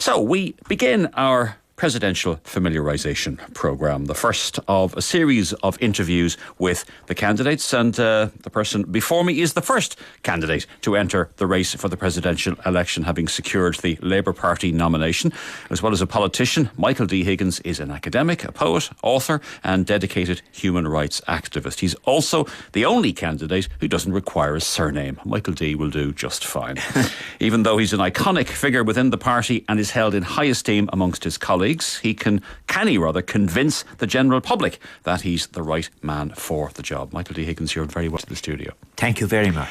So we begin our presidential familiarisation programme, the first of a series of interviews with the candidates, and the person before me is the first candidate to enter the race for the presidential election, having secured the Labour Party nomination. As well as a politician, Michael D. Higgins is an academic, a poet, author and dedicated human rights activist. He's also the only candidate who doesn't require a surname. Michael D. will do just fine. Even though he's an iconic figure within the party and is held in high esteem amongst his colleagues, he can convince the general public that he's the right man for the job. Michael D. Higgins, you're very welcome to the studio. Thank you very much.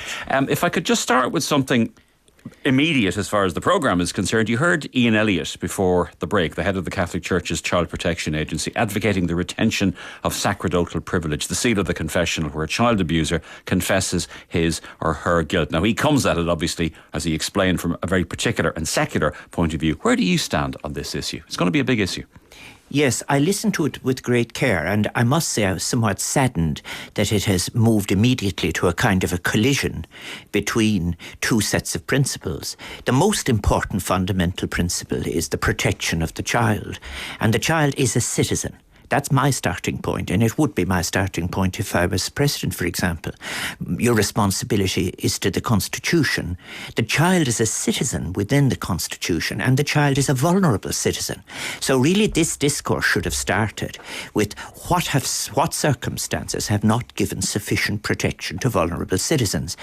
If I could just start with something immediate as far as the programme is concerned. You heard Ian Elliott before the break, the head of the Catholic Church's Child Protection Agency, advocating the retention of sacerdotal privilege, the seal of the confessional, where a child abuser confesses his or her guilt. Now, he comes at it, obviously, as he explained, from a very particular and secular point of view. Where do you stand on this issue? It's going to be a big issue. Yes, I listened to it with great care, and I must say I was somewhat saddened that it has moved immediately to a kind of a collision between two sets of principles. The most important fundamental principle is the protection of the child, and the child is a citizen. That's my starting point, and it would be my starting point if I was president, for example. Your responsibility is to the Constitution. The child is a citizen within the Constitution, and the child is a vulnerable citizen. So really this discourse should have started with what circumstances have not given sufficient protection to vulnerable citizens.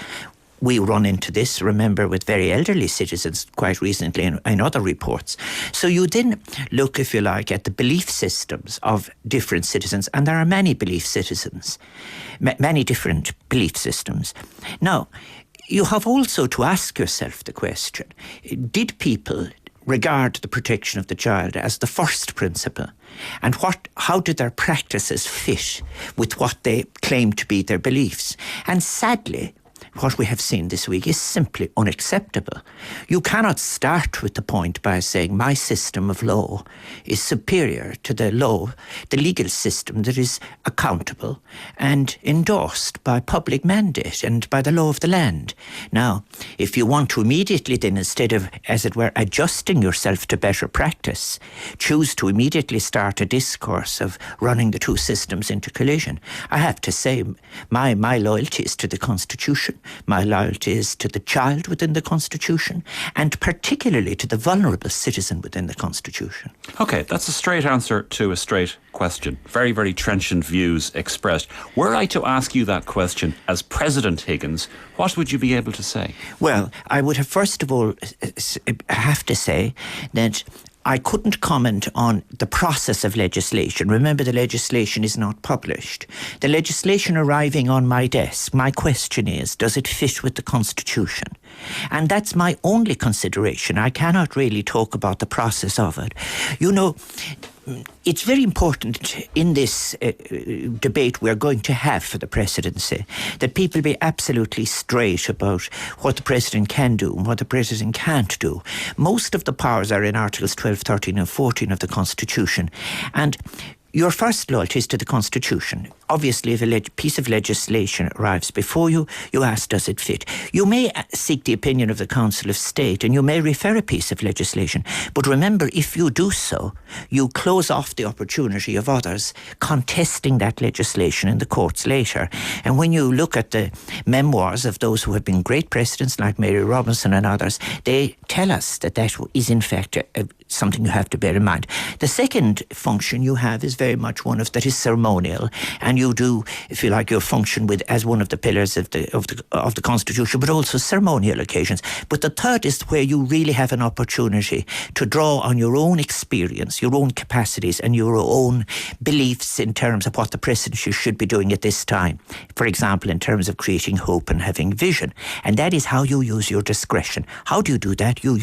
We run into this, remember, with very elderly citizens quite recently in other reports. So you then look, if you like, at the belief systems of different citizens, and there are many belief citizens, many different belief systems. Now, you have also to ask yourself the question, did people regard the protection of the child as the first principle? And how did their practices fit with what they claim to be their beliefs? And sadly, what we have seen this week is simply unacceptable. You cannot start with the point by saying my system of law is superior to the legal system that is accountable and endorsed by public mandate and by the law of the land. Now, if you want to immediately then, instead of, as it were, adjusting yourself to better practice, choose to immediately start a discourse of running the two systems into collision, I have to say my loyalty is to the Constitution. My loyalty is to the child within the Constitution, and particularly to the vulnerable citizen within the Constitution. OK, that's a straight answer to a straight question. Very, very trenchant views expressed. Were I to ask you that question as President Higgins, what would you be able to say? Well, I would have first of all have to say that I couldn't comment on the process of legislation. Remember, the legislation is not published. The legislation arriving on my desk, my question is, does it fit with the Constitution? And that's my only consideration. I cannot really talk about the process of it. You know, it's very important in this debate we're going to have for the presidency that people be absolutely straight about what the president can do and what the president can't do. Most of the powers are in Articles 12, 13 and 14 of the Constitution. And your first loyalty is to the Constitution. Obviously, if a piece of legislation arrives before you, you ask, does it fit? You may seek the opinion of the Council of State, and you may refer a piece of legislation. But remember, if you do so, you close off the opportunity of others contesting that legislation in the courts later. And when you look at the memoirs of those who have been great presidents, like Mary Robinson and others, they tell us that that is, in fact, something you have to bear in mind. The second function you have is very much one that is ceremonial, and you do, if you like, your function with as one of the pillars of the Constitution, but also ceremonial occasions. But the third is where you really have an opportunity to draw on your own experience, your own capacities, and your own beliefs in terms of what the presidency should be doing at this time. For example, in terms of creating hope and having vision. And that is how you use your discretion. How do you do that? You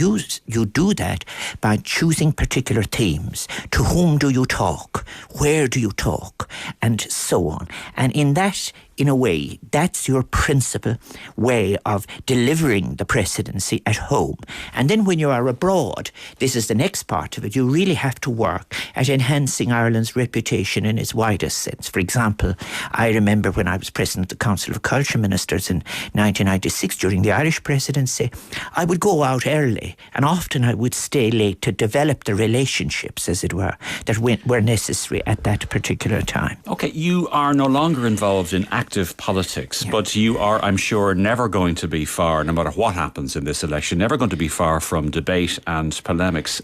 do that by choosing particular themes. To whom do you talk? Where do you talk? And so on. And in that in a way, that's your principal way of delivering the presidency at home. And then when you are abroad, this is the next part of it, you really have to work at enhancing Ireland's reputation in its widest sense. For example, I remember when I was president of the Council of Culture Ministers in 1996 during the Irish presidency, I would go out early and often I would stay late to develop the relationships, as it were, that were necessary at that particular time. Okay, you are no longer involved in active politics, but you are, I'm sure, never going to be far, no matter what happens in this election, never going to be far from debate and polemics.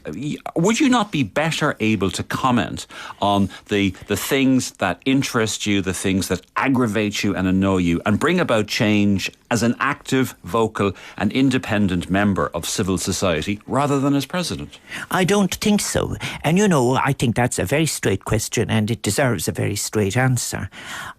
Would you not be better able to comment on the things that interest you, the things that aggravate you and annoy you, and bring about change as an active, vocal and independent member of civil society rather than as president? I don't think so. And I think that's a very straight question and it deserves a very straight answer.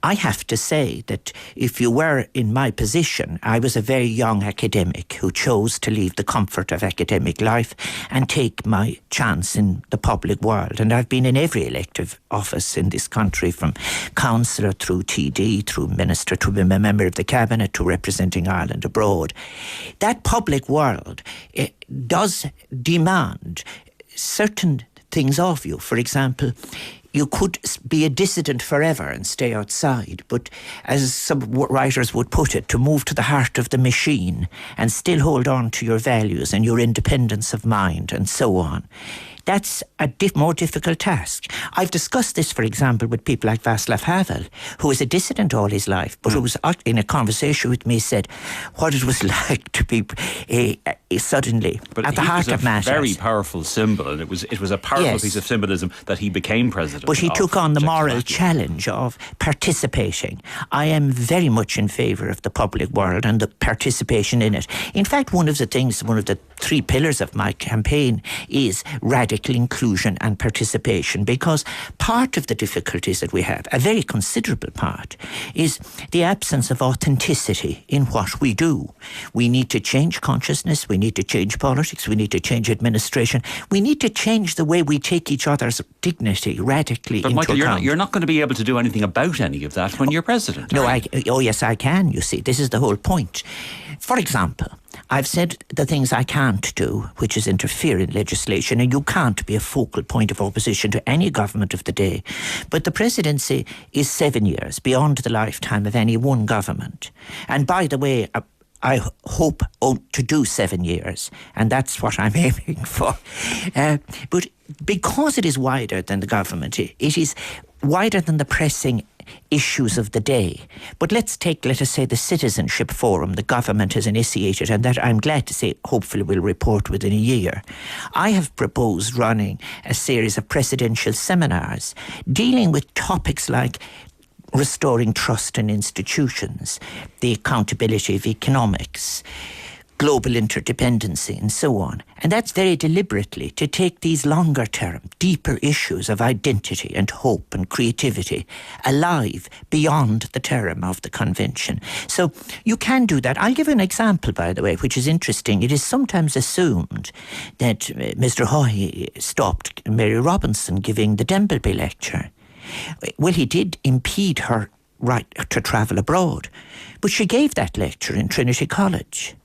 I have to say that if you were in my position, I was a very young academic who chose to leave the comfort of academic life and take my chance in the public world. And I've been in every elective office in this country, from councillor through TD, through minister, to a member of the cabinet, to representing Ireland abroad. That public world does demand certain things of you. For example, you could be a dissident forever and stay outside, but as some writers would put it, to move to the heart of the machine and still hold on to your values and your independence of mind and so on. That's a more difficult task. I've discussed this, for example, with people like Václav Havel, who was a dissident all his life, but who was in a conversation with me said what it was like to be suddenly at the heart of matters. But very powerful symbol, and it was a powerful piece of symbolism that he became president. But he took on the moral challenge of participating. I am very much in favour of the public world and the participation in it. In fact, one of the 3 pillars of my campaign is radical inclusion and participation, because part of the difficulties that we have, a very considerable part, is the absence of authenticity in what we do. We need to change consciousness, we need to change politics, we need to change administration, we need to change the way we take each other's dignity radically into account. But Michael, you're not going to be able to do anything about any of that when you're president. No, yes, I can, you see. This is the whole point. For example, I've said the things I can't do, which is interfere in legislation, and you can't be a focal point of opposition to any government of the day. But the presidency is 7 years, beyond the lifetime of any one government. And by the way, I hope to do 7 years, and that's what I'm aiming for. But because it is wider than the government, it is wider than the pressing issues of the day. But let us say, the Citizenship Forum the government has initiated, and that I'm glad to say hopefully will report within a year. I have proposed running a series of presidential seminars dealing with topics like restoring trust in institutions, the accountability of economics, global interdependency, and so on. And that's very deliberately to take these longer term, deeper issues of identity and hope and creativity alive beyond the term of the convention. So you can do that. I'll give an example, by the way, which is interesting. It is sometimes assumed that Mr. Hoy stopped Mary Robinson giving the Dembleby lecture. Well, he did impede her right to travel abroad, but she gave that lecture in Trinity College.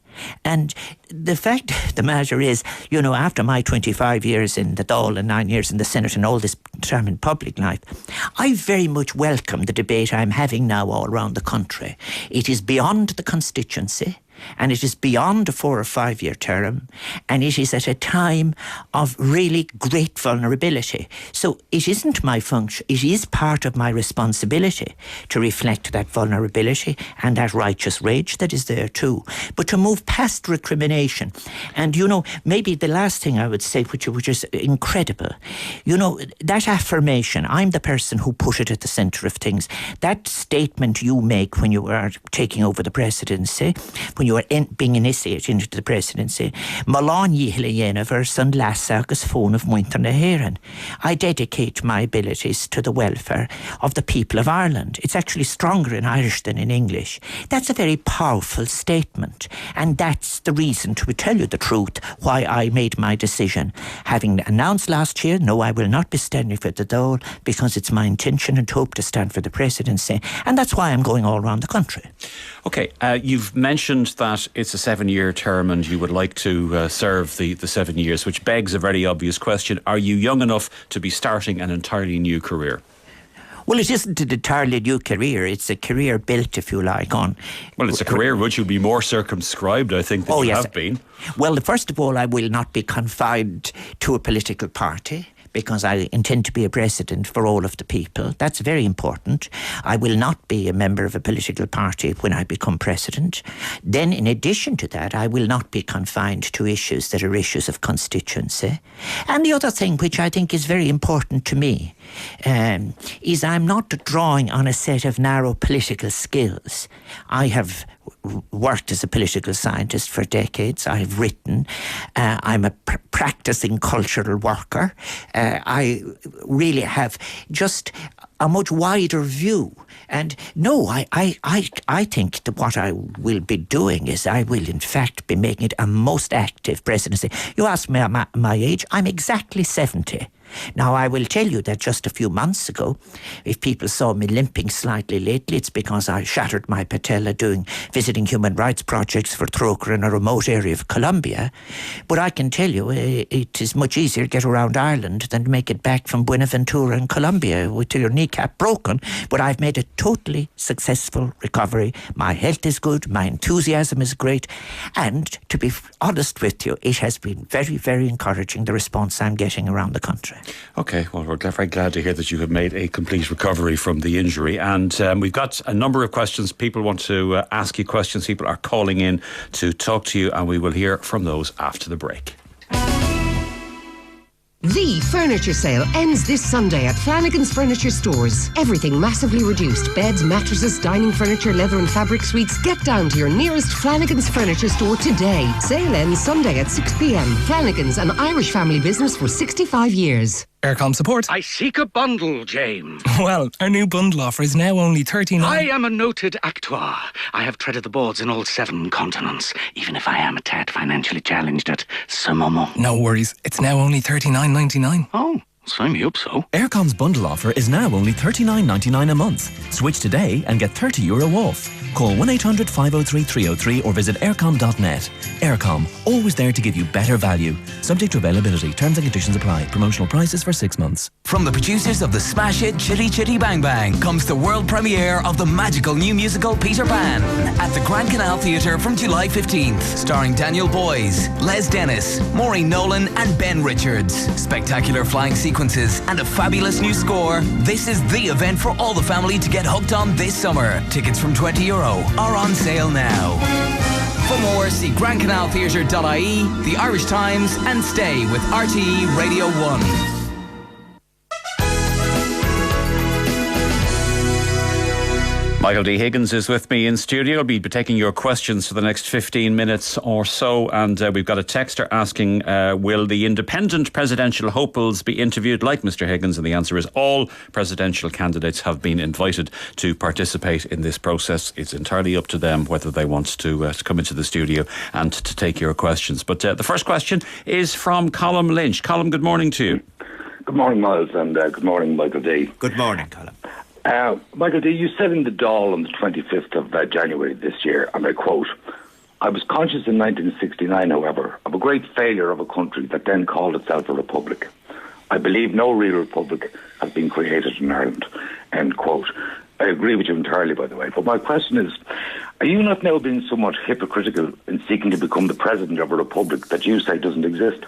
And the fact of the matter is, after my 25 years in the Dáil and 9 years in the Senate and all this time in public life, I very much welcome the debate I'm having now all around the country. It is beyond the constituency, and it is beyond a 4 or 5 year term, and it is at a time of really great vulnerability. So it isn't my function, it is part of my responsibility to reflect that vulnerability and that righteous rage that is there too, but to move past recrimination. And maybe the last thing I would say, which is incredible, that affirmation, I'm the person who put it at the centre of things, that statement you make when you are taking over the presidency, when when you were being initiated into the presidency, Malán Díhla dhéanamh san lasa agus fón of Muintir na Héireann. I dedicate my abilities to the welfare of the people of Ireland. It's actually stronger in Irish than in English. That's a very powerful statement, and that's the reason, to tell you the truth, why I made my decision. Having announced last year, no, I will not be standing for the Dáil, because it's my intention and hope to stand for the presidency, and that's why I'm going all around the country. Okay, you've mentioned that it's a 7-year term and you would like to serve the 7 years, which begs a very obvious question. Are you young enough to be starting an entirely new career? Well, it isn't an entirely new career. It's a career built, if you like, on... Well, it's a career which you'll be more circumscribed, I think, than you have been. Well, first of all, I will not be confined to a political party, because I intend to be a president for all of the people. That's very important. I will not be a member of a political party when I become president. Then, in addition to that, I will not be confined to issues that are issues of constituency. And the other thing, which I think is very important to me, is I'm not drawing on a set of narrow political skills. I have worked as a political scientist for decades. I've written. I'm a practicing cultural worker. I really have just a much wider view. And no, I think that what I will be doing is I will in fact be making it a most active presidency. You ask me my age, I'm exactly 70. Now, I will tell you that just a few months ago, if people saw me limping slightly lately, it's because I shattered my patella visiting human rights projects for Trócaire in a remote area of Colombia. But I can tell you, it is much easier to get around Ireland than to make it back from Buenaventura in Colombia with your kneecap broken. But I've made a totally successful recovery. My health is good, my enthusiasm is great, and to be honest with you, it has been very, very encouraging, the response I'm getting around the country. Okay, well, we're very glad to hear that you have made a complete recovery from the injury. And we've got a number of questions. People want to ask you questions. People are calling in to talk to you, and we will hear from those after the break. The furniture sale ends this Sunday at Flanagan's Furniture Stores. Everything massively reduced. Beds, mattresses, dining furniture, leather and fabric suites. Get down to your nearest Flanagan's Furniture Store today. Sale ends Sunday at 6 p.m. Flanagan's, an Irish family business for 65 years. Aircom support. I seek a bundle, James. Well, our new bundle offer is now only $39. I am a noted actor. I have treaded the boards in all 7 continents, even if I am a tad financially challenged at ce moment. No worries, it's now only $39.99. Oh, sign me up so. Aircom's bundle offer is now only $39.99 a month. Switch today and get €30 off. Call 1-800-503-303 or visit aircom.net. Aircom, always there to give you better value. Subject to availability. Terms and conditions apply. Promotional prices for 6 months. From the producers of the smash hit Chitty Chitty Bang Bang comes the world premiere of the magical new musical Peter Pan at the Grand Canal Theatre from July 15th. Starring Daniel Boyes, Les Dennis, Maureen Nolan and Ben Richards. Spectacular flying sequences and a fabulous new score. This is the event for all the family to get hooked on this summer. Tickets from €20 are on sale now. For more, see grandcanaltheatre.ie, The Irish Times and stay with RTE Radio 1. Michael D. Higgins is with me in studio. I'll be taking your questions for the next 15 minutes or so. And we've got a texter asking, will the independent presidential hopefuls be interviewed like Mr. Higgins? And the answer is all presidential candidates have been invited to participate in this process. It's entirely up to them whether they want to come into the studio and to take your questions. But the first question is from Colm Lynch. Colm, good morning to you. Good morning, Miles, and good morning, Michael D. Good morning, Colm. Michael D., you said in the Dáil on the 25th of January this year, and I quote, "I was conscious in 1969, however, of a great failure of a country that then called itself a republic. I believe no real republic has been created in Ireland," end quote. I agree with you entirely, by the way. But my question is, are you not now being somewhat hypocritical in seeking to become the president of a republic that you say doesn't exist?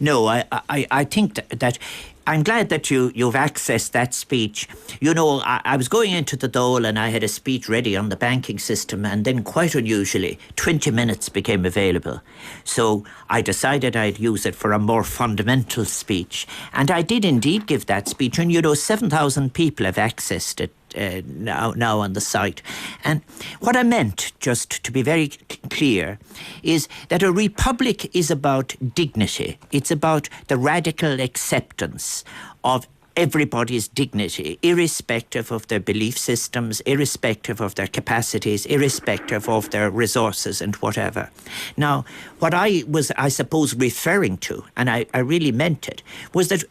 No, I think that I'm glad that you've accessed that speech. You know, I was going into the Dáil and I had a speech ready on the banking system, and then quite unusually 20 minutes became available. So I decided I'd use it for a more fundamental speech. And I did indeed give that speech. And you know, 7,000 people have accessed it. now on the site. And what I meant, just to be very clear, is that a republic is about dignity. It's about the radical acceptance of everybody's dignity, irrespective of their belief systems, irrespective of their capacities, irrespective of their resources and whatever. Now, what I was, I suppose, referring to, and I really meant it, was that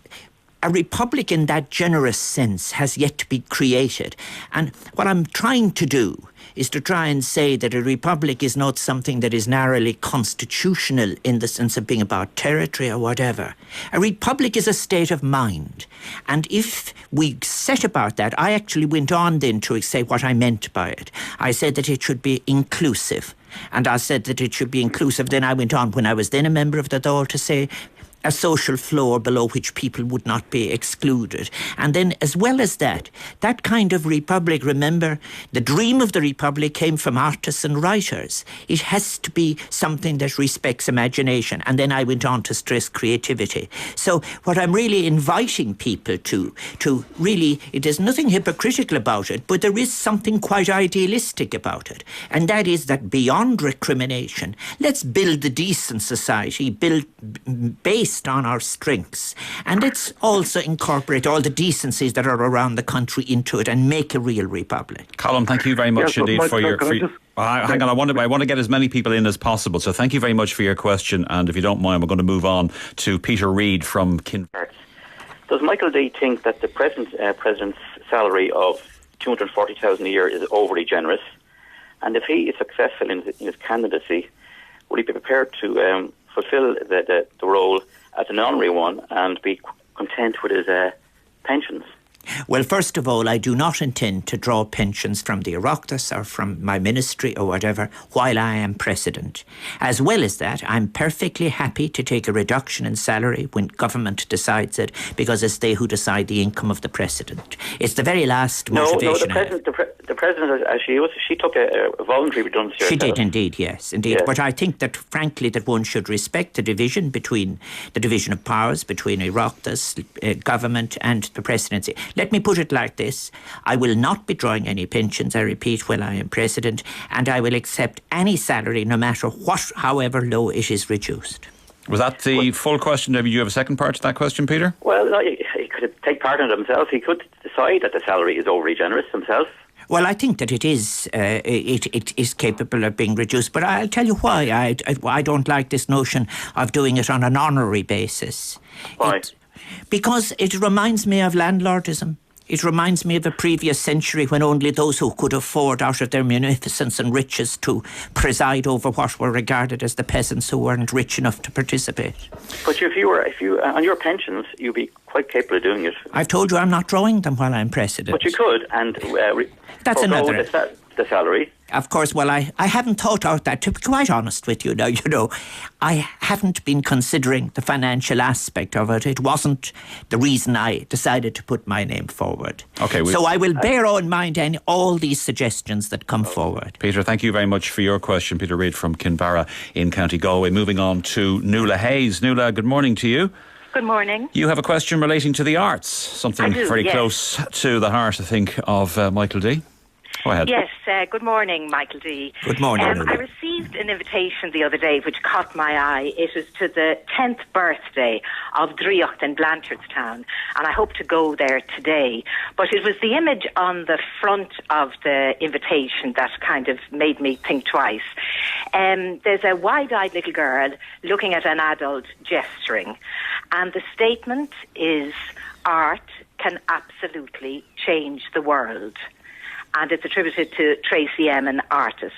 a republic in that generous sense has yet to be created. And what I'm trying to do is to try and say that a republic is not something that is narrowly constitutional in the sense of being about territory or whatever. A republic is a state of mind. And if we set about that, I actually went on then to say what I meant by it. I said that it should be inclusive. And I said that it should be inclusive. Then I went on, when I was then a member of the Dáil, to say a social floor below which people would not be excluded. And then, as well as that kind of republic, remember, the dream of the republic came from artists and writers. It has to be something that respects imagination. And then I went on to stress creativity. So what I'm really inviting people to really, it is nothing hypocritical about it, but there is something quite idealistic about it. And that is that beyond recrimination, let's build a decent society, build based on our strengths. And let's also incorporate all the decencies that are around the country into it and make a real republic. Colin, thank you very much indeed for your... hang on, I want to get as many people in as possible. So thank you very much for your question. And if you don't mind, we're going to move on to Peter Reid from Kinvara. Does Michael D think that the president's salary of $240,000 a year is overly generous? And if he is successful in his candidacy, would he be prepared to fulfil the role as an honorary one and be content with his pensions? Well, first of all, I do not intend to draw pensions from the Oireachtas or from my ministry or whatever while I am president. As well as that, I'm perfectly happy to take a reduction in salary when government decides it, because it's they who decide the income of the president. It's the very last motivation. No, the president, she took a voluntary redundancy. She did indeed, yes, indeed. Yeah. But I think that, frankly, that one should respect the division of powers between Oireachtas, government and the presidency. Let me put it like this. I will not be drawing any pensions, I repeat, while I am president, and I will accept any salary, no matter what, however low it is reduced. Was that the full question? Do you have a second part to that question, Peter? Well, no, he could take part in it himself. He could decide that the salary is overly generous himself. Well, I think that it is capable of being reduced, but I'll tell you why I don't like this notion of doing it on an honorary basis. Why? Because it reminds me of landlordism. It reminds me of a previous century when only those who could afford out of their munificence and riches to preside over what were regarded as the peasants who weren't rich enough to participate. But if you on your pensions, you'd be quite capable of doing it. I've told you I'm not drawing them while I'm president. But you could, and that's another. The salary. Of course, well, I haven't thought out that, to be quite honest with you now, I haven't been considering the financial aspect of it. It wasn't the reason I decided to put my name forward. Okay. So I will bear in mind all these suggestions that come forward. Peter, thank you very much for your question. Peter Reid from Kinvara in County Galway. Moving on to Nuala Hayes. Nuala, good morning to you. Good morning. You have a question relating to the arts, something very close to the heart, I think, of Michael D. Go ahead. Yes, good morning, Michael D. Good morning. I received an invitation the other day which caught my eye. It was to the 10th birthday of Driocht in Blanchardstown, and I hope to go there today. But it was the image on the front of the invitation that kind of made me think twice. There's a wide-eyed little girl looking at an adult gesturing, and the statement is, art can absolutely change the world. And it's attributed to Tracy M., an artist.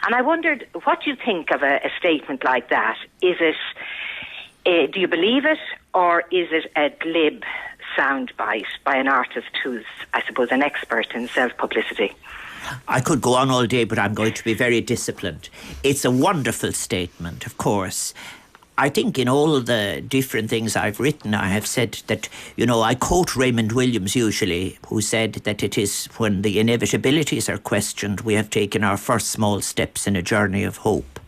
And I wondered, what do you think of a statement like that? Is it, do you believe it, or is it a glib soundbite by an artist who's, I suppose, an expert in self-publicity? I could go on all day, but I'm going to be very disciplined. It's a wonderful statement, of course. I think in all the different things I've written, I have said that, I quote Raymond Williams usually, who said that it is when the inevitabilities are questioned, we have taken our first small steps in a journey of hope.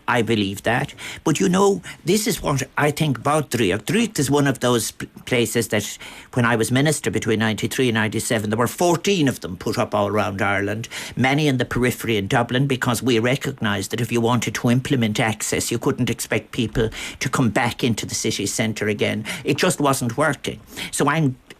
I believe that. But you know, this is what I think about Driocht. Driocht is one of those places that when I was minister between 93 and 97, there were 14 of them put up all around Ireland, many in the periphery in Dublin, because we recognised that if you wanted to implement access, you couldn't expect people to come back into the city centre again. It just wasn't working. So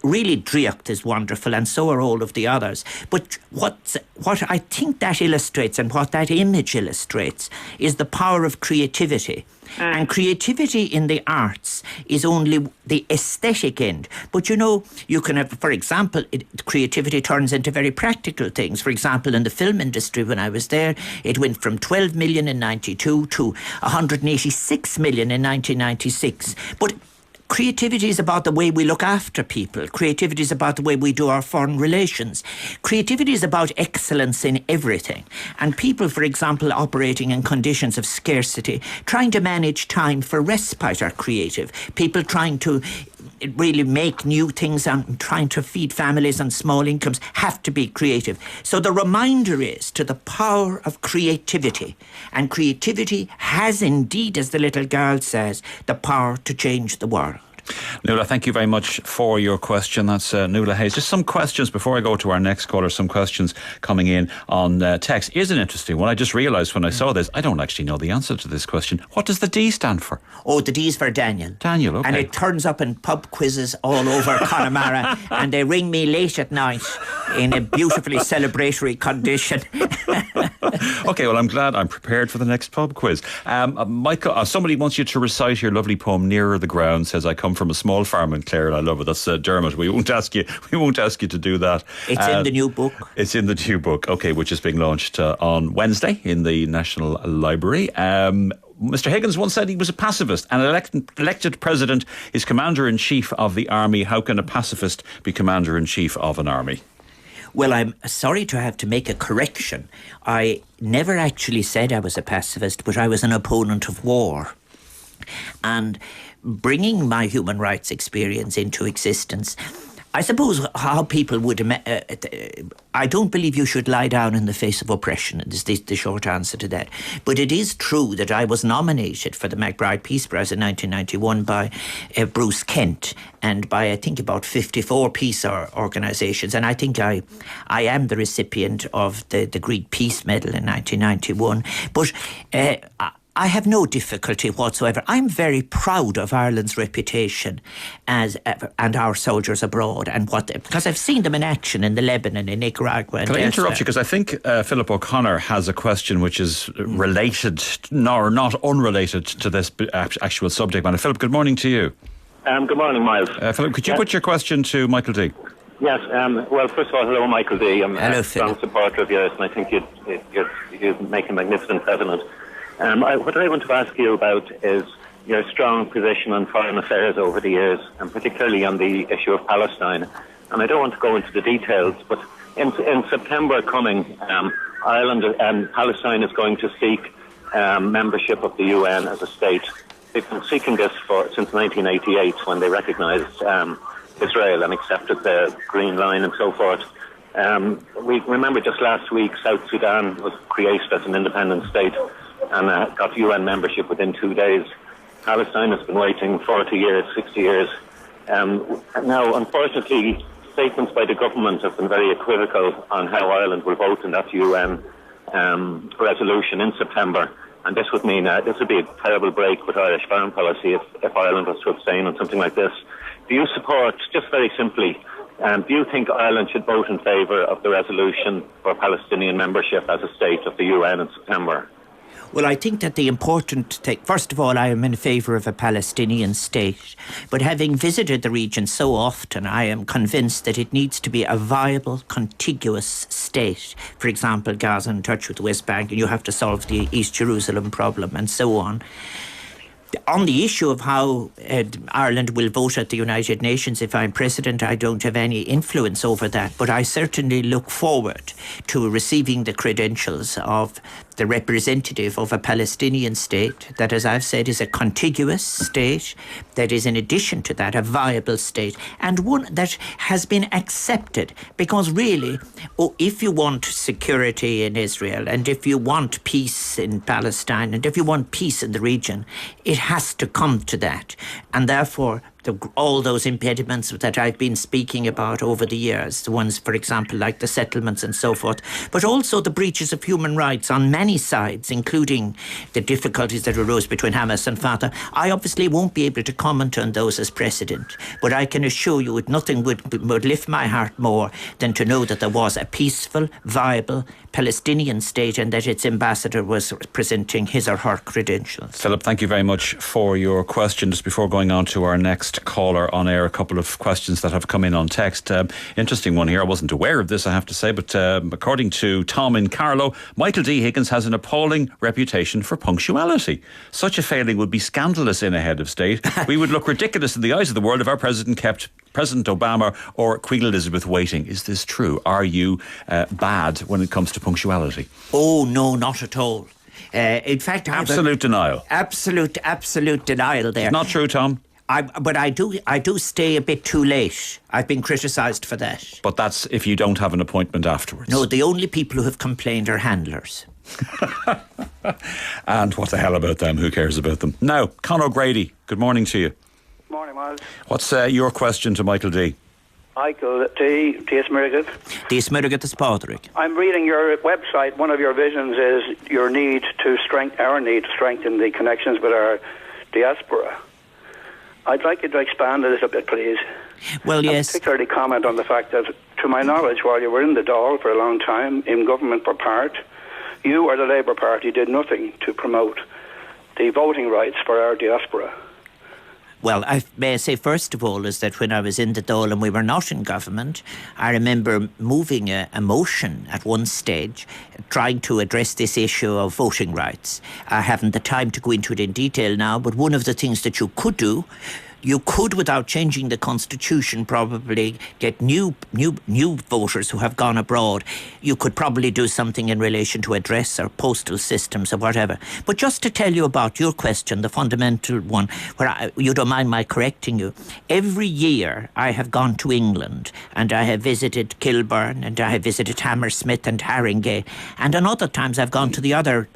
really, Driocht is wonderful, and so are all of the others. But what I think that illustrates, and what that image illustrates, is the power of creativity. And creativity in the arts is only the aesthetic end. But you know, you can have, for example, creativity turns into very practical things. For example, in the film industry, when I was there, it went from 12 million in 92 to 186 million in 1996. But creativity is about the way we look after people. Creativity is about the way we do our foreign relations. Creativity is about excellence in everything. And people, for example, operating in conditions of scarcity, trying to manage time for respite are creative. People trying to really make new things and trying to feed families on small incomes have to be creative. So the reminder is to the power of creativity. And creativity has indeed, as the little girl says, the power to change the world. Nuala, thank you very much for your question. That's Nuala Hayes. Just some questions before I go to our next caller. Some questions coming in on text. Is an interesting one. I just realised when I saw this, I don't actually know the answer to this question. What does the D stand for? Oh, the D is for Daniel. Daniel, okay. And it turns up in pub quizzes all over Connemara, and they ring me late at night in a beautifully celebratory condition. Okay, well, I'm glad I'm prepared for the next pub quiz. Michael, somebody wants you to recite your lovely poem, Nearer the Ground. Says, I come from a small farm in Clare and I love it. That's Dermot. We won't ask you to do that. It's in the new book. It's in the new book, okay, which is being launched on Wednesday in the National Library. Mr. Higgins once said he was a pacifist. An elected president is commander-in-chief of the army. How can a pacifist be commander-in-chief of an army? Well, I'm sorry to have to make a correction. I never actually said I was a pacifist, but I was an opponent of war. And bringing my human rights experience into existence, I suppose how people would... I don't believe you should lie down in the face of oppression, is the short answer to that. But it is true that I was nominated for the MacBride Peace Prize in 1991 by Bruce Kent and by, I think, about 54 peace organisations. And I think I am the recipient of the Great Peace Medal in 1991. But... I have no difficulty whatsoever. I'm very proud of Ireland's reputation and our soldiers abroad, and because I've seen them in action in the Lebanon, in Nicaragua. And can I interrupt you? Because I think Philip O'Connor has a question which is related, or not unrelated to this actual subject matter. Philip, good morning to you. Good morning, Miles. Philip, could you put your question to Michael D? Yes. Well, first of all, hello, Michael D. I'm hello, a strong supporter of yours, and I think you'd make a magnificent president. What I want to ask you about is your strong position on foreign affairs over the years, and particularly on the issue of Palestine. And I don't want to go into the details, but in September coming, Ireland and Palestine is going to seek membership of the UN as a state. They've been seeking this since 1988, when they recognised Israel and accepted the Green Line and so forth. We remember just last week South Sudan was created as an independent state and got UN membership within 2 days. Palestine has been waiting 40 years, 60 years. Now, unfortunately, statements by the government have been very equivocal on how Ireland will vote in that UN resolution in September. And this would mean this would be a terrible break with Irish foreign policy if Ireland was to abstain on something like this. Do you support, just very simply, do you think Ireland should vote in favour of the resolution for Palestinian membership as a state of the UN in September? Well, I think that the important thing, first of all, I am in favour of a Palestinian state. But having visited the region so often, I am convinced that it needs to be a viable, contiguous state. For example, Gaza in touch with the West Bank, and you have to solve the East Jerusalem problem and so on. On the issue of how Ireland will vote at the United Nations if I'm president, I don't have any influence over that, but I certainly look forward to receiving the credentials of the representative of a Palestinian state that, as I've said, is a contiguous state, that is in addition to that a viable state, and one that has been accepted, because really, if you want security in Israel, and if you want peace in Palestine, and if you want peace in the region, it has to come to that. And therefore, all those impediments that I've been speaking about over the years, the ones, for example, like the settlements and so forth, but also the breaches of human rights on many sides, including the difficulties that arose between Hamas and Fatah. I obviously won't be able to comment on those as president, but I can assure you that nothing would lift my heart more than to know that there was a peaceful, viable Palestinian state and that its ambassador was presenting his or her credentials. Philip, thank you very much for your question. Just before going on to our next caller on air, a couple of questions that have come in on text. Interesting one here. I wasn't aware of this, I have to say, but according to Tom in Carlow, Michael D. Higgins has an appalling reputation for punctuality. Such a failing would be scandalous in a head of state. We would look ridiculous in the eyes of the world if our president kept President Obama or Queen Elizabeth waiting. Is this true? Are you bad when it comes to punctuality? Oh, no, not at all. In fact, absolute denial. Absolute denial there. It's not true, Tom. But I do stay a bit too late. I've been criticised for that. But that's if you don't have an appointment afterwards. No, the only people who have complained are handlers. And what the hell about them? Who cares about them? Now, Con O'Grady, good morning to you. Morning, Miles. What's your question to Michael D? Michael D. Smurgat. D. Smurgat the Spodrick. I'm reading your website. One of your visions is our need to strengthen the connections with our diaspora. I'd like you to expand a little bit, please. Well, yes. Particularly comment on the fact that, to my knowledge, while you were in the Dáil for a long time, in government for part, you or the Labour Party did nothing to promote the voting rights for our diaspora. Well, I may say first of all is that when I was in the Dáil and we were not in government, I remember moving a motion at one stage trying to address this issue of voting rights. I haven't the time to go into it in detail now, but one of the things that you could do, you could, without changing the constitution, probably get new voters who have gone abroad. You could probably do something in relation to address or postal systems or whatever. But just to tell you about your question, the fundamental one, where you don't mind my correcting you, every year I have gone to England and I have visited Kilburn and I have visited Hammersmith and Haringey, and on other times I've gone to the other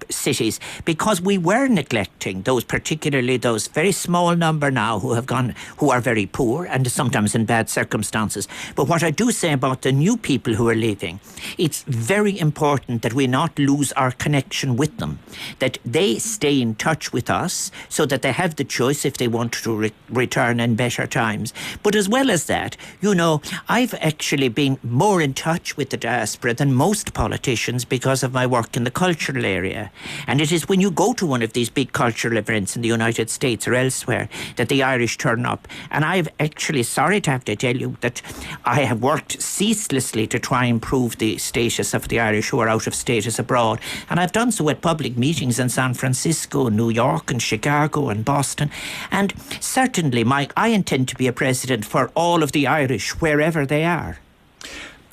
cities, because we were neglecting those, particularly those very small number now who are very poor and sometimes in bad circumstances. But what I do say about the new people who are leaving, it's very important that we not lose our connection with them, that they stay in touch with us so that they have the choice if they want to return in better times. But as well as that, you know, I've actually been more in touch with the diaspora than most politicians because of my work in the cultural area. And it is when you go to one of these big cultural events in the United States or elsewhere that the Irish turn up. And I've actually, sorry to have to tell you, that I have worked ceaselessly to try and improve the status of the Irish who are out of status abroad. And I've done so at public meetings in San Francisco, New York and Chicago and Boston. And certainly, Mike, I intend to be a president for all of the Irish, wherever they are.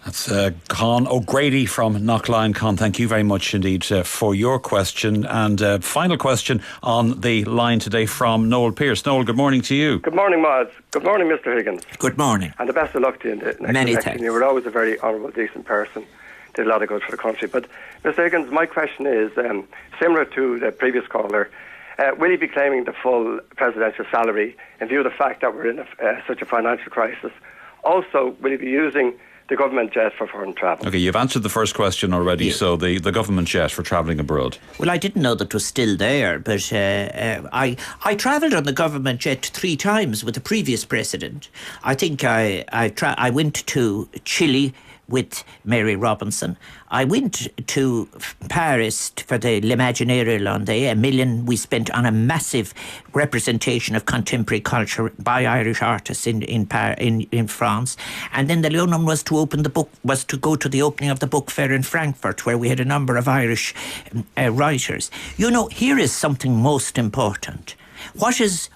That's Con O'Grady from Knockline. Con, thank you very much indeed for your question. And final question on the line today from Noel Pearce. Noel, good morning to you. Good morning, Miles. Good morning, Mr. Higgins. Good morning. And the best of luck to you in the next Many election. thanks. You were always a very honourable, decent person. Did a lot of good for the country. But, Mr. Higgins, my question is, similar to the previous caller, will he be claiming the full presidential salary in view of the fact that we're in such a financial crisis? Also, will he be using the government jet for foreign travel? Okay, you've answered the first question already. Yeah. So the government jet for travelling abroad. Well, I didn't know that it was still there, but I travelled on the government jet 3 times with the previous president. I think I went to Chile with Mary Robinson. I went to Paris for the L'Imaginaire Irlandais, $1 million we spent on a massive representation of contemporary culture by Irish artists in France. And then the Leonum was to go to the opening of the book fair in Frankfurt, where we had a number of Irish writers. You know, here is something most important. What has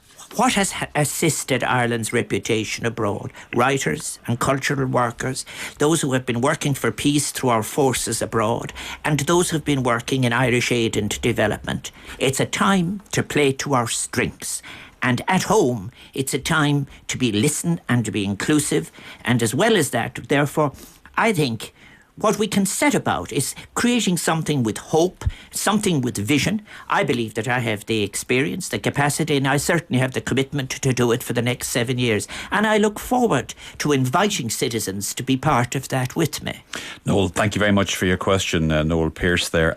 assisted Ireland's reputation abroad? Writers and cultural workers, those who have been working for peace through our forces abroad, and those who have been working in Irish aid and development. It's a time to play to our strengths. And at home, it's a time to be listened and to be inclusive. And as well as that, therefore, I think what we can set about is creating something with hope, something with vision. I believe that I have the experience, the capacity, and I certainly have the commitment to do it for the next 7 years. And I look forward to inviting citizens to be part of that with me. Noel, thank you very much for your question, Noel Pearce there.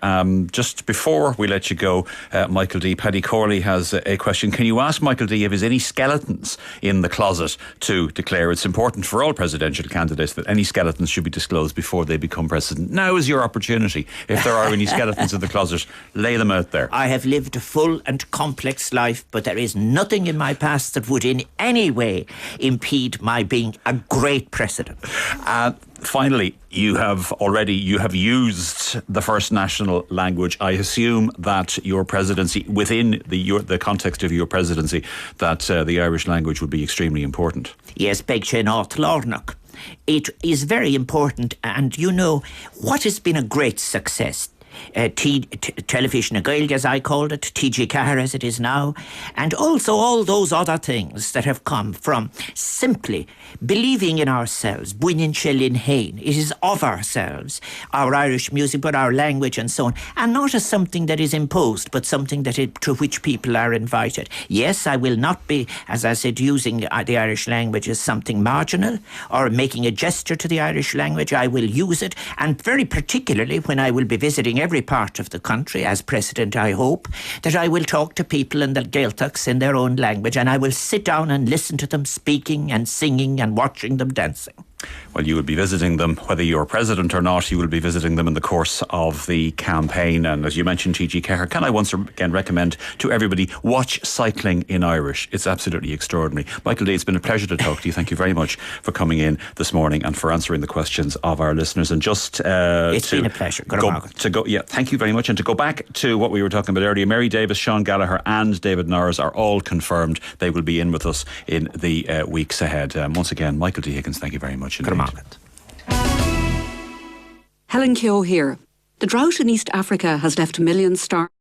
Just before we let you go, Michael D. Paddy Corley has a question. Can you ask Michael D. if there's any skeletons in the closet to declare? It's important for all presidential candidates that any skeletons should be disclosed before they become president. Now is your opportunity. If there are any skeletons in the closet, lay them out there. I have lived a full and complex life, but there is nothing in my past that would in any way impede my being a great president. Finally, you have used the first national language. I assume that your presidency, within the context of your presidency, that the Irish language would be extremely important. Yes, beg sé náth lárnach. It is very important, and you know what has been a great success. Television a Gaeilge, as I called it, TG Cahir as it is now, and also all those other things that have come from simply believing in ourselves. Buinin Shellin Hain. It is of ourselves, our Irish music, but our language and so on, and not as something that is imposed, but something to which people are invited. Yes, I will not be, as I said, using the Irish language as something marginal or making a gesture to the Irish language. I will use it, and very particularly when I will be visiting every part of the country as president, I hope that I will talk to people in the Gaeltachts in their own language, and I will sit down and listen to them speaking and singing and watching them dancing. Well, you will be visiting them, whether you're president or not, you will be visiting them in the course of the campaign. And as you mentioned, TG Cahir, can I once again recommend to everybody, watch Cycling in Irish. It's absolutely extraordinary. Michael D., it's been a pleasure to talk to you. Thank you very much for coming in this morning and for answering the questions of our listeners. And just it's been a pleasure. Thank you very much. And to go back to what we were talking about earlier, Mary Davis, Sean Gallagher and David Norris are all confirmed. They will be in with us in the weeks ahead. Once again, Michael D. Higgins, thank you very much. Helen Keogh here. The drought in East Africa has left millions starving.